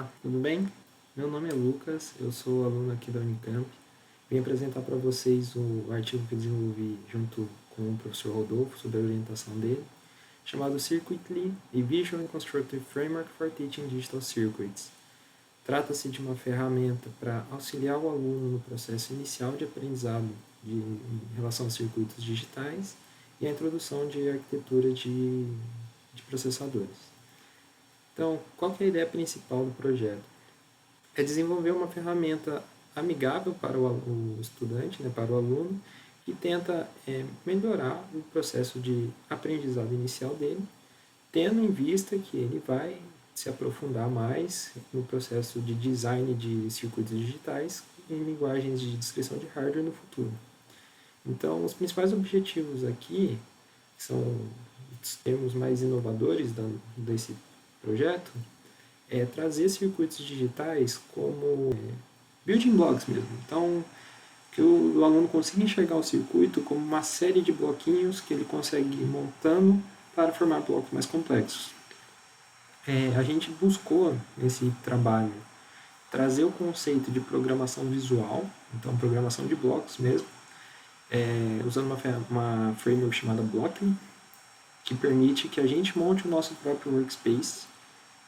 Olá, tudo bem? Meu nome é Lucas, eu sou aluno aqui da Unicamp. Vim apresentar para vocês o artigo que desenvolvi junto com o professor Rodolfo, sobre a orientação dele, chamado Circuitly, a Visual and Constructive Framework for Teaching Digital Circuits. Trata-se de uma ferramenta para auxiliar o aluno no processo inicial de aprendizado em relação aos circuitos digitais e a introdução de arquitetura de processadores. Então, qual que é a ideia principal do projeto? É desenvolver uma ferramenta amigável para o estudante, para o aluno, que tenta melhorar o processo de aprendizado inicial dele, tendo em vista que ele vai se aprofundar mais no processo de design de circuitos digitais em linguagens de descrição de hardware no futuro. Então, os principais objetivos aqui, que são os termos mais inovadores desse projeto, é trazer circuitos digitais como building blocks mesmo. Então, que o aluno consiga enxergar o circuito como uma série de bloquinhos que ele consegue ir montando para formar blocos mais complexos. A gente buscou nesse trabalho trazer o conceito de programação visual, então programação de blocos mesmo, usando uma framework chamada Blockly, que permite que a gente monte o nosso próprio workspace.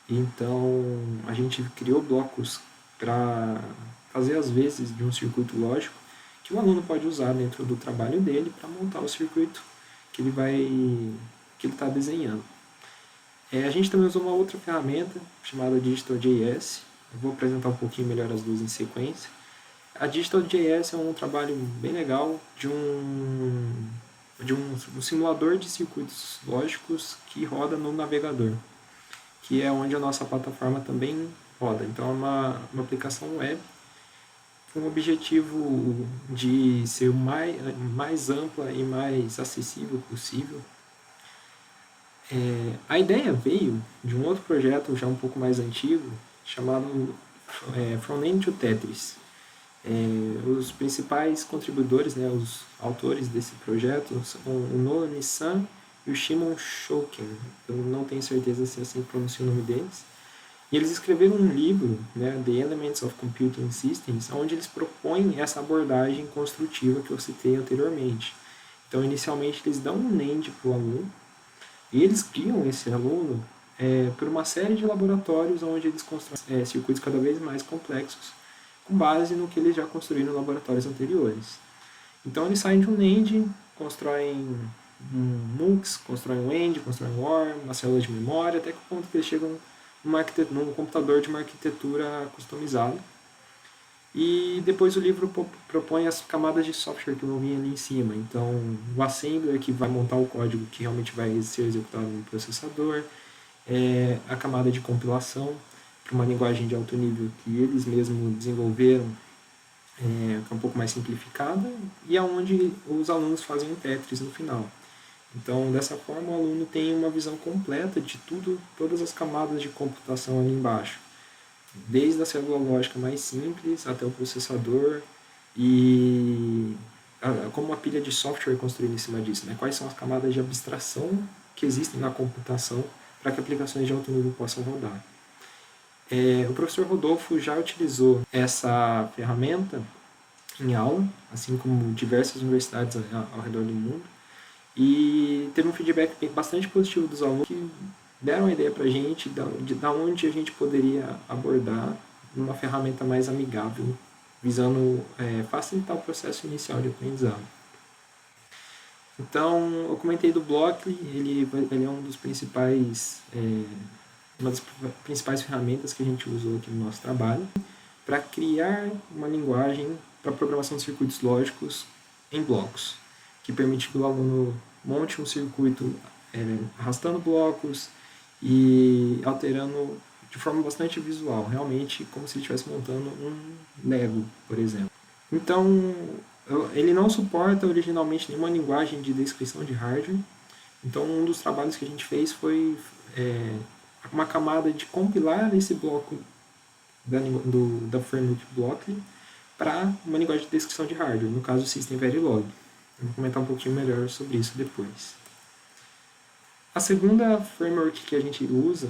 Então, a gente criou blocos para fazer as vezes de um circuito lógico que o aluno pode usar dentro do trabalho dele para montar o circuito que ele está desenhando. A gente também usou uma outra ferramenta chamada Digital.js. Eu vou apresentar um pouquinho melhor as duas em sequência. A Digital.js é um trabalho bem legal de um simulador de circuitos lógicos que roda no navegador, que é onde a nossa plataforma também roda. Então, é uma aplicação web com o objetivo de ser o mais ampla e mais acessível possível. A ideia veio de um outro projeto já um pouco mais antigo, chamado From End to Tetris. Os principais contribuidores, os autores desse projeto, são o Noah Nissan e o Shimon Shouken. Eu não tenho certeza se assim pronuncia o nome deles. E eles escreveram um livro, The Elements of Computing Systems, onde eles propõem essa abordagem construtiva que eu citei anteriormente. Então, inicialmente, eles dão um NAND para o aluno, e eles guiam esse aluno por uma série de laboratórios onde eles constroem circuitos cada vez mais complexos, com base no que eles já construíram em laboratórios anteriores. Então, eles saem de um NAND, constroem um MUX, constroem um AND, constroem um OR, uma célula de memória, até que o ponto que eles chegam num computador de uma arquitetura customizada. E depois o livro propõe as camadas de software que vão vir ali em cima. Então, o assembler que vai montar o código que realmente vai ser executado no processador, a camada de compilação para uma linguagem de alto nível que eles mesmos desenvolveram, que é um pouco mais simplificada, e aonde os alunos fazem um Tetris no final. Então, dessa forma, o aluno tem uma visão completa de todas as camadas de computação ali embaixo, desde a célula lógica mais simples até o processador e como uma pilha de software construída em cima disso. Quais são as camadas de abstração que existem na computação para que aplicações de alto nível possam rodar. O professor Rodolfo já utilizou essa ferramenta em aula, assim como diversas universidades ao redor do mundo, e teve um feedback bastante positivo dos alunos que deram a ideia para a gente de onde a gente poderia abordar uma ferramenta mais amigável, visando facilitar o processo inicial de aprendizado. Então, eu comentei do Blockly, ele é uma das principais ferramentas que a gente usou aqui no nosso trabalho para criar uma linguagem para programação de circuitos lógicos em blocos, que permite que o aluno monte um circuito arrastando blocos e alterando de forma bastante visual, realmente como se ele estivesse montando um Lego, por exemplo. Então, ele não suporta originalmente nenhuma linguagem de descrição de hardware, então um dos trabalhos que a gente fez foi uma camada de compilar esse bloco da framework Blockly para uma linguagem de descrição de hardware, no caso System Verilog. Eu vou comentar um pouquinho melhor sobre isso depois. A segunda framework que a gente usa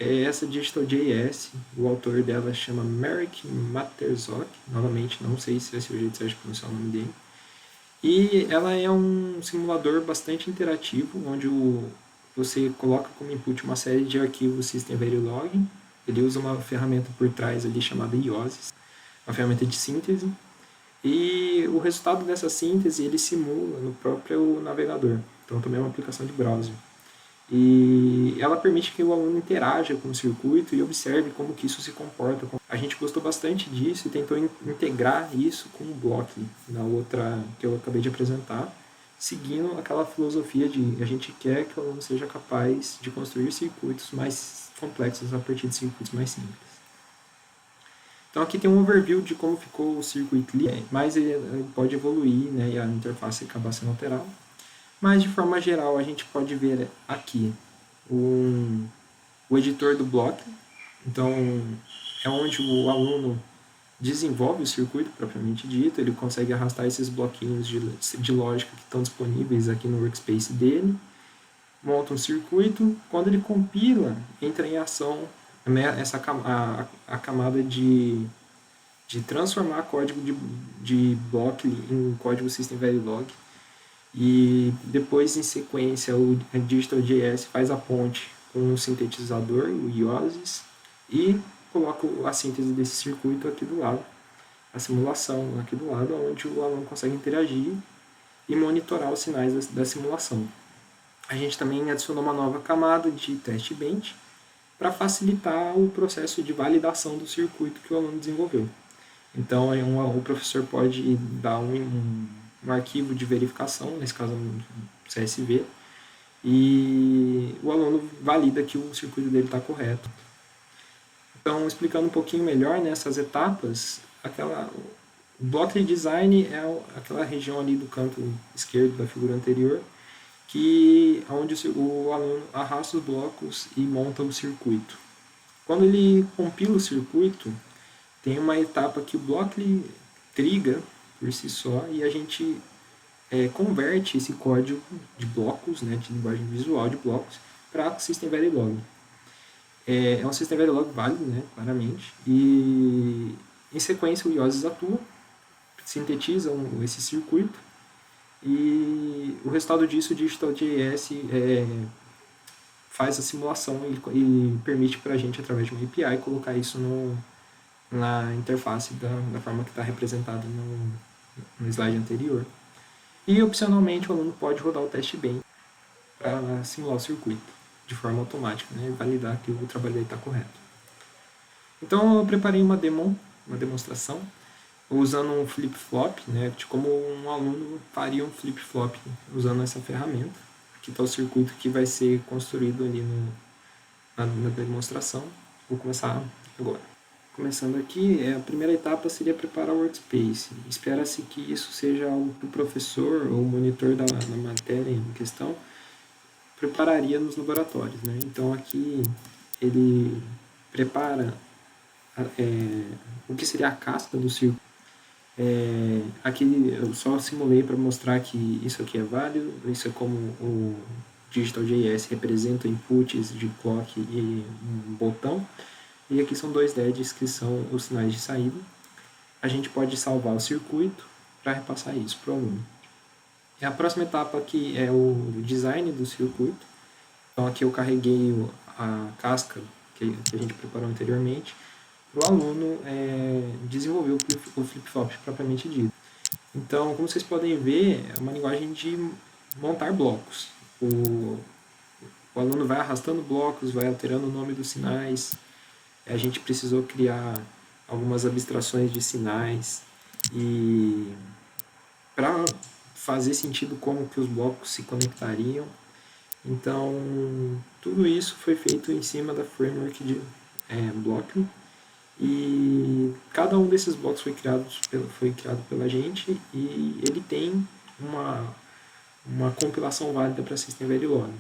é essa Digital.js. O autor dela chama Merrick Materzok. Novamente, não sei se esse é o jeito certo de pronunciar o nome dele. E ela é um simulador bastante interativo, onde você coloca como input uma série de arquivos System Verilog. Ele usa uma ferramenta por trás ali chamada IOSIS, uma ferramenta de síntese. E o resultado dessa síntese ele simula no próprio navegador. Então também é uma aplicação de browser. E ela permite que o aluno interaja com o circuito e observe como que isso se comporta. A gente gostou bastante disso e tentou integrar isso com o Blockly, na outra que eu acabei de apresentar, seguindo aquela filosofia de a gente quer que o aluno seja capaz de construir circuitos mais complexos a partir de circuitos mais simples. Então aqui tem um overview de como ficou o Circuitly, mas ele pode evoluir, né, e a interface acabar sendo alterada. Mas de forma geral a gente pode ver aqui o editor do bloco. Então é onde o aluno desenvolve o circuito propriamente dito, ele consegue arrastar esses bloquinhos de lógica que estão disponíveis aqui no workspace dele, monta um circuito, quando ele compila, entra em ação, né, a camada de transformar código de Blockly em código System Verilog. E depois, em sequência, o Digital.js faz a ponte com o sintetizador, o IOSIS, e coloca a síntese desse circuito aqui do lado, a simulação aqui do lado, onde o aluno consegue interagir e monitorar os sinais da simulação. A gente também adicionou uma nova camada de teste bench para facilitar o processo de validação do circuito que o aluno desenvolveu. Então, o professor pode dar um arquivo de verificação, nesse caso um CSV, e o aluno valida que o circuito dele está correto. Então, explicando um pouquinho melhor nessas etapas, o bloco de design é aquela região ali do canto esquerdo da figura anterior, onde o aluno arrasta os blocos e monta o circuito. Quando ele compila o circuito, tem uma etapa que o Blockly triga por si só e a gente converte esse código de blocos, né, de linguagem visual de blocos, para System Verilog. É um System Verilog válido, né, claramente, e em sequência o IOSIS atua, sintetiza esse circuito e o resultado disso o Digital.js faz a simulação e permite para a gente, através de uma API, colocar isso na interface da forma que está representada no slide anterior. E, opcionalmente, o aluno pode rodar o teste bench para simular o circuito de forma automática, né, e validar que o trabalho dele está correto. Então, eu preparei uma demonstração, usando um flip-flop, né, de como um aluno faria um flip-flop usando essa ferramenta. Aqui está o circuito que vai ser construído ali na demonstração. Vou começar agora. Começando aqui, a primeira etapa seria preparar o workspace. Espera-se que isso seja algo que o professor ou o monitor da matéria em questão prepararia nos laboratórios, né? Então aqui ele prepara o que seria a casca do circuito. Aqui eu só simulei para mostrar que isso aqui é válido, isso é como o Digital.js representa inputs de clock e um botão. E aqui são dois LEDs que são os sinais de saída. A gente pode salvar o circuito para repassar isso para o aluno. E a próxima etapa aqui é o design do circuito. Então aqui eu carreguei a casca que a gente preparou anteriormente para o aluno desenvolver o flip-flop propriamente dito. Então, como vocês podem ver, é uma linguagem de montar blocos. O aluno vai arrastando blocos, vai alterando o nome dos sinais. A gente precisou criar algumas abstrações de sinais e para fazer sentido como que os blocos se conectariam. Então, tudo isso foi feito em cima da framework de Blockly e cada um desses blocos foi criado pela gente e ele tem uma compilação válida para System Verilog.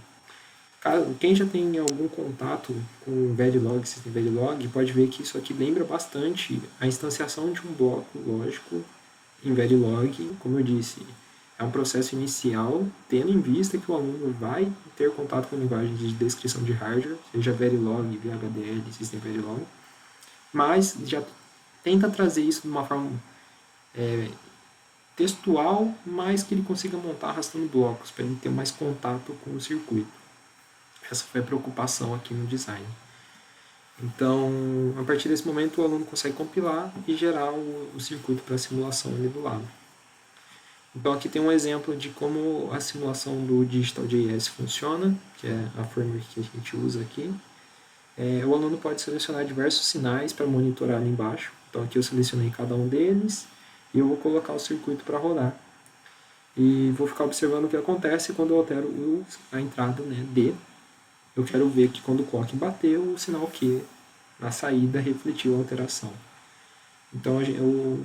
Quem já tem algum contato com Verilog, System Verilog, pode ver que isso aqui lembra bastante a instanciação de um bloco lógico em Verilog. Como eu disse, É um processo inicial, tendo em vista que o aluno vai ter contato com linguagens de descrição de hardware, seja Verilog, VHDL, System Verilog, mas já tenta trazer isso de uma forma textual, mas que ele consiga montar arrastando blocos, para ele ter mais contato com o circuito. Essa foi a preocupação aqui no design. Então, a partir desse momento, o aluno consegue compilar e gerar o circuito para a simulação ali do lado. Então, aqui tem um exemplo de como a simulação do Digital.js funciona, que é a framework que a gente usa aqui. O aluno pode selecionar diversos sinais para monitorar ali embaixo. Então, aqui eu selecionei cada um deles e eu vou colocar o circuito para rodar. E vou ficar observando o que acontece quando eu altero a entrada, né, D. Eu quero ver que quando o clock bateu, o sinal Q na saída refletiu a alteração. Então,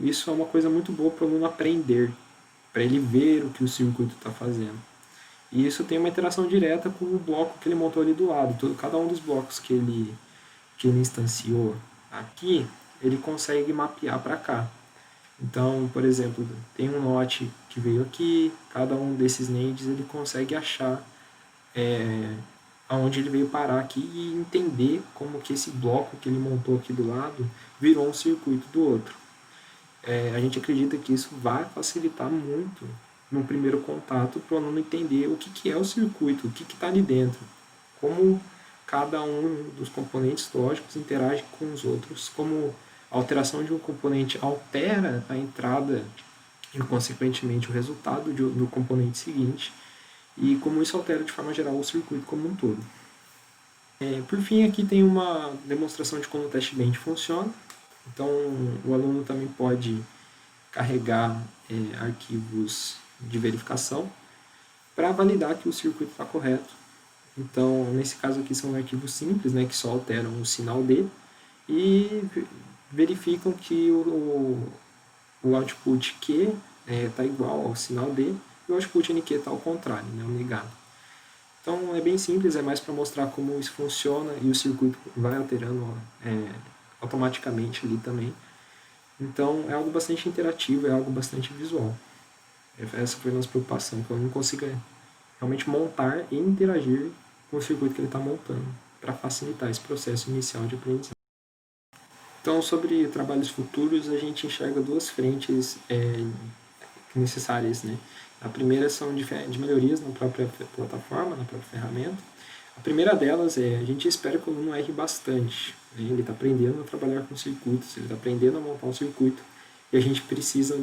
isso é uma coisa muito boa para o aluno aprender, para ele ver o que o circuito está fazendo. E isso tem uma interação direta com o bloco que ele montou ali do lado. Cada um dos blocos que ele instanciou aqui, ele consegue mapear para cá. Então, por exemplo, tem um note que veio aqui, cada um desses nades ele consegue achar aonde ele veio parar aqui e entender como que esse bloco que ele montou aqui do lado virou um circuito do outro. A gente acredita que isso vai facilitar muito no primeiro contato para o aluno entender o que é o circuito, o que está ali dentro, como cada um dos componentes lógicos interage com os outros, como a alteração de um componente altera a entrada e, consequentemente, o resultado do componente seguinte, e como isso altera de forma geral o circuito como um todo. Por fim, aqui tem uma demonstração de como o teste bench funciona. Então, o aluno também pode carregar arquivos de verificação para validar que o circuito está correto. Então, nesse caso aqui são arquivos simples, né, que só alteram o sinal D e verificam que o output Q está igual ao sinal D e o output NQ está ao contrário, né, o negado. Então é bem simples, é mais para mostrar como isso funciona e o circuito vai alterando automaticamente ali também. Então é algo bastante interativo, é algo bastante visual. Essa foi a nossa preocupação, que eu não consiga realmente montar e interagir com o circuito que ele está montando, para facilitar esse processo inicial de aprendizagem. Então, sobre trabalhos futuros, a gente enxerga duas frentes necessárias, né? A primeira são de melhorias na própria plataforma, na própria ferramenta. A primeira delas a gente espera que o aluno erre bastante, né? Ele está aprendendo a trabalhar com circuitos, ele está aprendendo a montar um circuito, e a gente precisa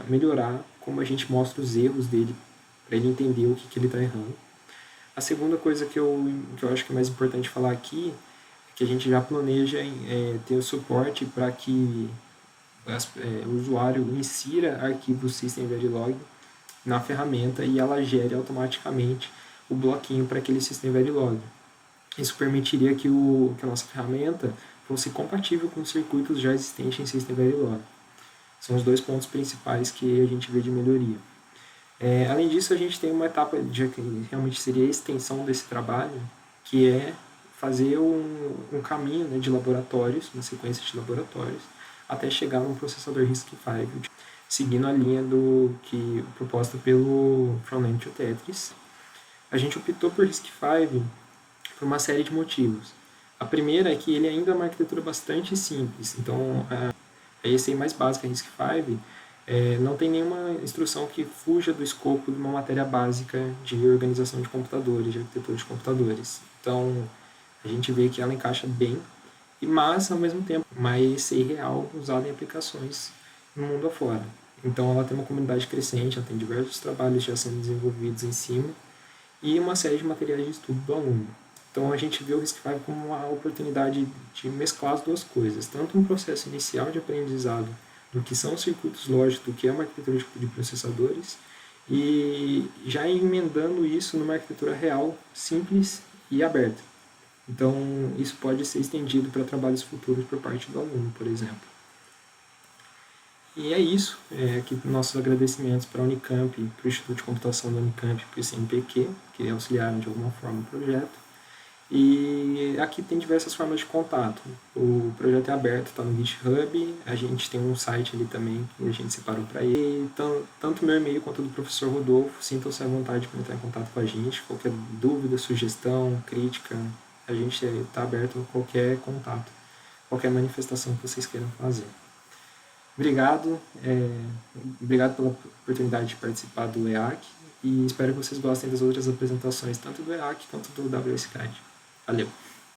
melhorar como a gente mostra os erros dele, para ele entender o que ele está errando. A segunda coisa que eu acho que é mais importante falar aqui é que a gente já planeja ter o suporte para que o usuário insira arquivos System Verilog na ferramenta e ela gere automaticamente o bloquinho para aquele System Verilog. Isso permitiria que a nossa ferramenta fosse compatível com os circuitos já existentes em System Verilog. São os dois pontos principais que a gente vê de melhoria. Além disso, a gente tem uma etapa que realmente seria a extensão desse trabalho, que é fazer um caminho, né, de laboratórios, uma sequência de laboratórios, até chegar num processador RISC-V, seguindo a linha proposta pelo From Land to Tetris. A gente optou por RISC-V por uma série de motivos. A primeira é que ele ainda é uma arquitetura bastante simples, então a ECI mais básica RISC-V não tem nenhuma instrução que fuja do escopo de uma matéria básica de organização de computadores, de arquitetura de computadores. Então, a gente vê que ela encaixa bem, mas, ao mesmo tempo, uma ECI real usada em aplicações no mundo afora. Então, ela tem uma comunidade crescente, ela tem diversos trabalhos já sendo desenvolvidos em cima e uma série de materiais de estudo do aluno. Então, a gente vê o RISC-V como uma oportunidade de mesclar as duas coisas, tanto um processo inicial de aprendizado do que são os circuitos lógicos, do que é uma arquitetura de processadores, e já emendando isso numa arquitetura real, simples e aberta. Então, isso pode ser estendido para trabalhos futuros por parte do aluno, por exemplo. E é isso. Aqui nossos agradecimentos para a Unicamp, para o Instituto de Computação da Unicamp, para o CNPq, que auxiliaram de alguma forma o projeto. E aqui tem diversas formas de contato. O projeto é aberto, está no GitHub, a gente tem um site ali também que a gente separou para ele. Então, tanto meu e-mail quanto do professor Rodolfo, sintam-se à vontade para entrar em contato com a gente. Qualquer dúvida, sugestão, crítica, a gente está aberto a qualquer contato, qualquer manifestação que vocês queiram fazer. Obrigado, obrigado pela oportunidade de participar do EAC e espero que vocês gostem das outras apresentações, tanto do EAC quanto do WSCAD. Valeu!